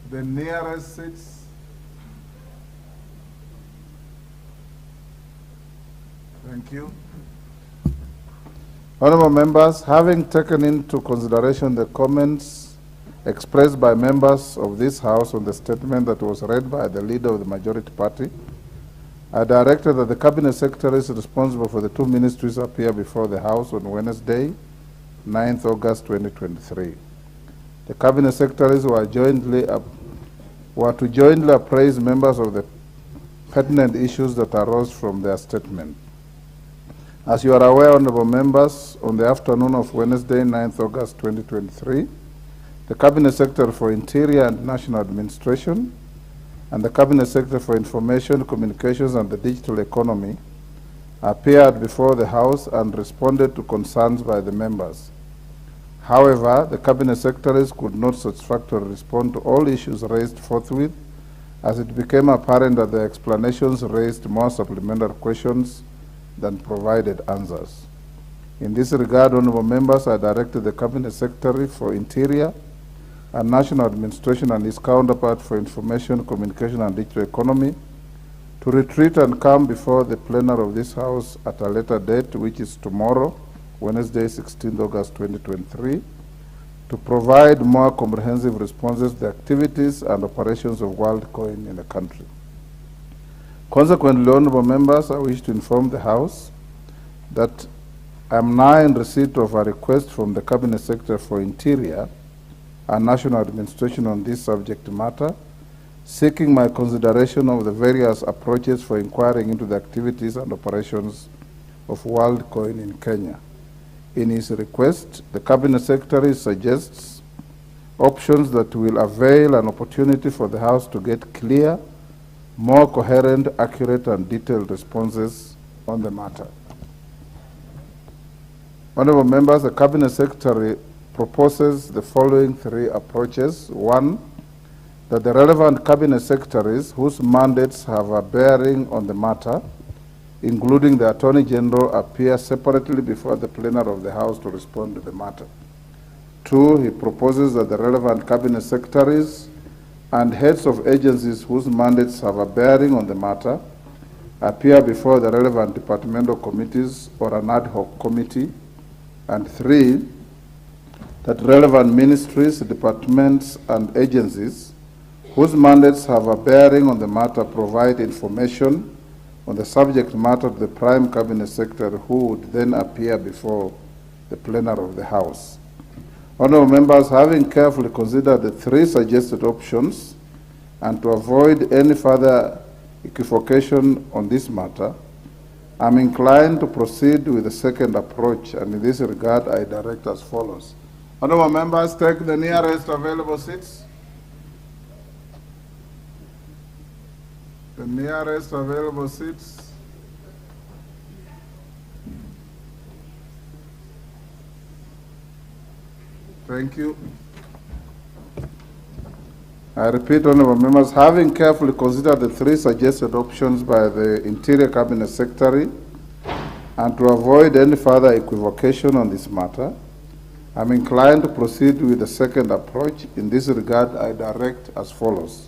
the nearest seats. Thank you. Honorable members, having taken into consideration the comments expressed by members of this House on the statement that was read by the leader of the majority party, I directed that the Cabinet Secretaries responsible for the two ministries appear before the House on Wednesday, 9th August 2023. The Cabinet Secretaries were to jointly appraise members of the pertinent issues that arose from their statement. As you are aware, honorable members, on the afternoon of Wednesday, 9th August 2023, the Cabinet Secretary for Interior and National Administration and the Cabinet Secretary for Information, Communications and the Digital Economy appeared before the House and responded to concerns by the members. However, the Cabinet Secretaries could not satisfactorily respond to all issues raised forthwith, as it became apparent that the explanations raised more supplementary questions than provided answers. In this regard, honorable members, I directed the Cabinet Secretary for Interior and National Administration and his counterpart for Information, Communication and Digital Economy to retreat and come before the plenary of this House at a later date, which is tomorrow, Wednesday, 16th August 2023, to provide more comprehensive responses to the activities and operations of WorldCoin in the country. Consequently, honorable members, I wish to inform the House that I am now in receipt of a request from the Cabinet Secretary for Interior and National Administration on this subject matter, seeking my consideration of the various approaches for inquiring into the activities and operations of WorldCoin in Kenya. In his request, the Cabinet Secretary suggests options that will avail an opportunity for the House to get clear, more coherent, accurate, and detailed responses on the matter. Honorable members, the Cabinet Secretary proposes the following three approaches. One, that the relevant Cabinet Secretaries whose mandates have a bearing on the matter, including the Attorney General, appear separately before the plenary of the House to respond to the matter. Two, he proposes that the relevant Cabinet Secretaries and heads of agencies whose mandates have a bearing on the matter appear before the relevant departmental committees or an ad hoc committee. And three, that relevant ministries, departments, and agencies whose mandates have a bearing on the matter provide information on the subject matter to the Prime Cabinet Secretary, who would then appear before the plenary of the House. Honorable members, having carefully considered the three suggested options and to avoid any further equivocation on this matter, I'm inclined to proceed with the second approach, and in this regard, I direct as follows. Honorable members, take the nearest available seats. The nearest available seats. Thank you. I repeat, honorable members, having carefully considered the three suggested options by the Interior Cabinet Secretary and to avoid any further equivocation on this matter, I'm inclined to proceed with the second approach. In this regard, I direct as follows.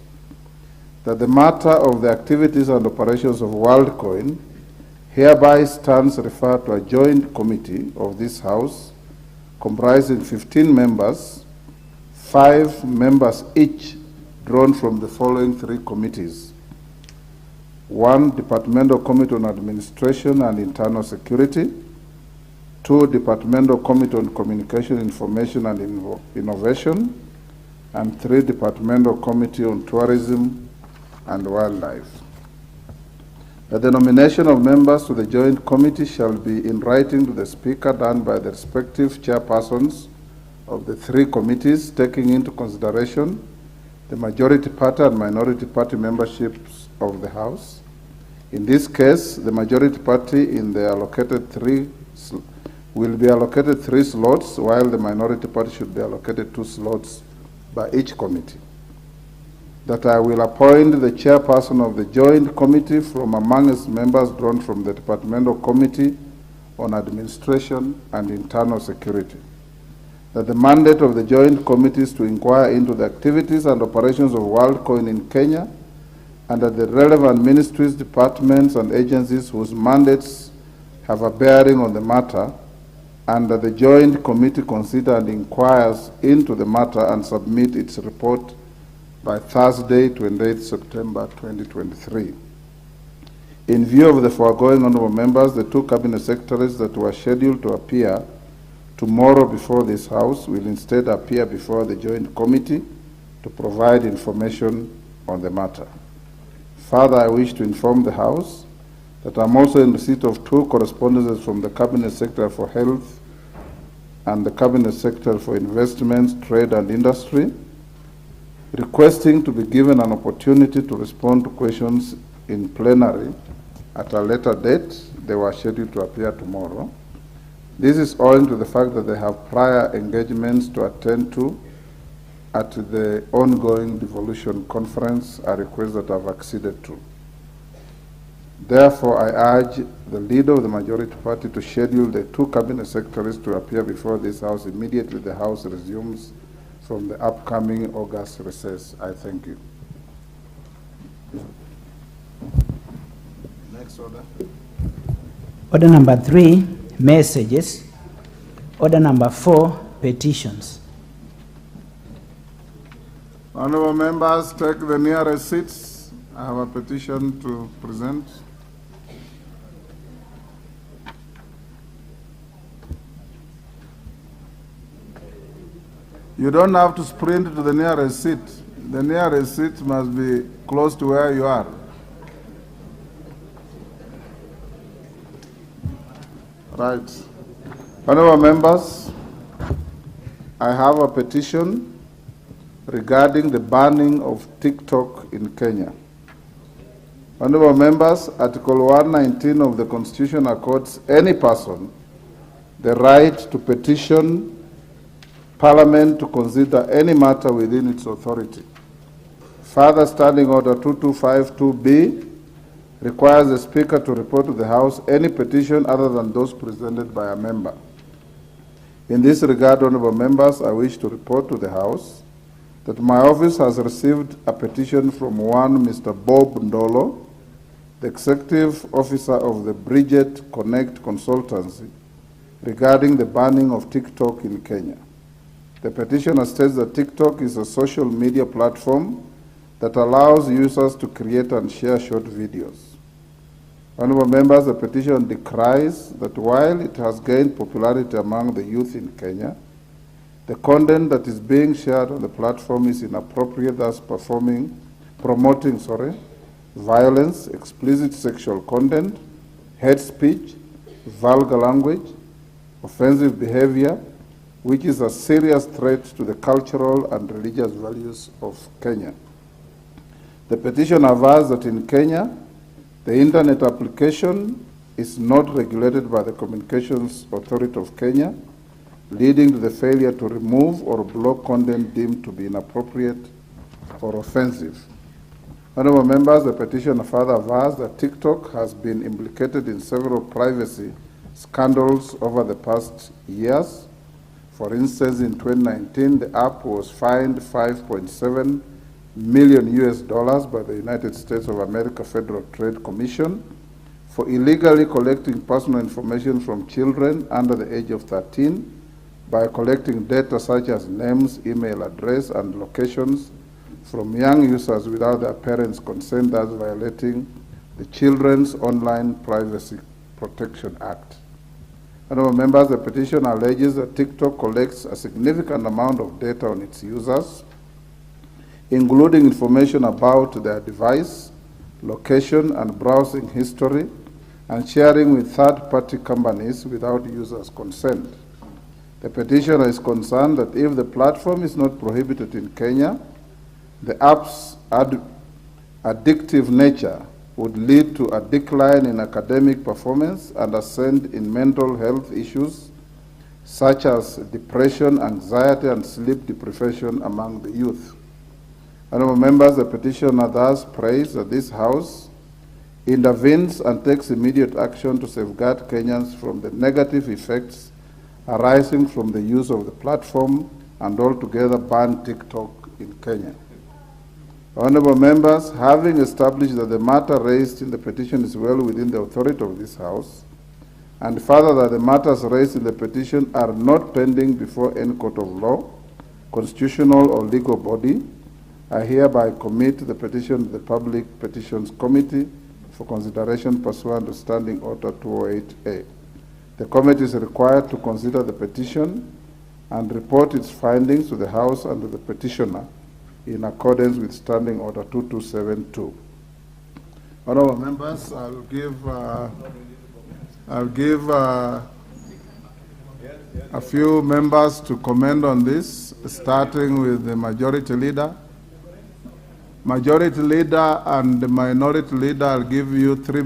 That the matter of the activities and operations of WorldCoin hereby stands referred to a joint committee of this House comprising 15 members, 5 members each drawn from the following three committees. 1, Departmental Committee on Administration and Internal Security. 2, Departmental Committee on Communication, Information and Innovation. And 3, Departmental Committee on Tourism and Wildlife. The nomination of members to the joint committee shall be in writing to the Speaker, done by the respective chairpersons of the three committees, taking into consideration the majority party and minority party memberships of the House. In this case, the majority party in the allocated will be allocated 3 slots, while the minority party should be allocated 2 slots by each committee. That I will appoint the chairperson of the joint committee from among its members drawn from the Departmental Committee on Administration and Internal Security. that the mandate of the joint committee is to inquire into the activities and operations of WorldCoin in Kenya, and that the relevant ministries, departments, and agencies whose mandates have a bearing on the matter, and that the joint committee consider and inquires into the matter and submit its report by Thursday, 28 September 2023. In view of the foregoing, honorable members, the two cabinet secretaries that were scheduled to appear tomorrow before this House will instead appear before the joint committee to provide information on the matter. Further, I wish to inform the House that I'm also in receipt of two correspondences from the Cabinet Secretary for Health and the Cabinet Secretary for Investments, Trade and Industry, requesting to be given an opportunity to respond to questions in plenary at a later date. They were scheduled to appear tomorrow. This is owing to the fact that they have prior engagements to attend to at the ongoing devolution conference, a request that I've acceded to. Therefore, I urge the leader of the majority party to schedule the two cabinet secretaries to appear before this House immediately the House resumes from the upcoming August recess. I thank you. Next order. Order number 3, messages. Order number 4, petitions. Honorable members, take the nearest seats. I have a petition to present. You don't have to sprint to the nearest seat. The nearest seat must be close to where you are. Right. Honorable members, I have a petition regarding the banning of Tik-Tok in Kenya. Honorable members, Article 119 of the Constitution accords any person the right to petition Parliament to consider any matter within its authority. Further, Standing Order 2252B requires the Speaker to report to the House any petition other than those presented by a member. In this regard, honorable members, I wish to report to the House that my office has received a petition from one Mr. Bob Ndolo, the Executive Officer of the Bridget Connect Consultancy, regarding the banning of Tik-Tok in Kenya. The petitioner states that Tik-Tok is a social media platform that allows users to create and share short videos. Honorable members, the petition decries that while it has gained popularity among the youth in Kenya, the content that is being shared on the platform is inappropriate, thus promoting violence, explicit sexual content, hate speech, vulgar language, offensive behavior, which is a serious threat to the cultural and religious values of Kenya. The petition avers that in Kenya, the internet application is not regulated by the Communications Authority of Kenya, leading to the failure to remove or block content deemed to be inappropriate or offensive. Honorable members, the petition further avers that Tik-Tok has been implicated in several privacy scandals over the past years. For instance, in 2019, the app was fined $5.7 million by the United States of America Federal Trade Commission for illegally collecting personal information from children under the age of 13 by collecting data such as names, email address, and locations from young users without their parents' consent, thus violating the Children's Online Privacy Protection Act. Honorable members, the petition alleges that Tik-Tok collects a significant amount of data on its users, including information about their device, location, and browsing history, and sharing with third-party companies without users' consent. The petitioner is concerned that if the platform is not prohibited in Kenya, the app's addictive nature would lead to a decline in academic performance and ascent in mental health issues such as depression, anxiety, and sleep deprivation among the youth. Honorable members, the petitioner thus prays that this House intervenes and takes immediate action to safeguard Kenyans from the negative effects arising from the use of the platform and altogether ban Tik-Tok in Kenya. Honorable members, having established that the matter raised in the petition is well within the authority of this House, and further that the matters raised in the petition are not pending before any court of law, constitutional or legal body, I hereby commit the petition to the Public Petitions Committee for consideration pursuant to Standing Order 208A. The committee is required to consider the petition and report its findings to the House and to the petitioner in accordance with Standing Order 2272. Honorable members, I'll give a few members to comment on this, starting with the Majority Leader. Majority Leader and the Minority Leader, I'll give you 3 minutes.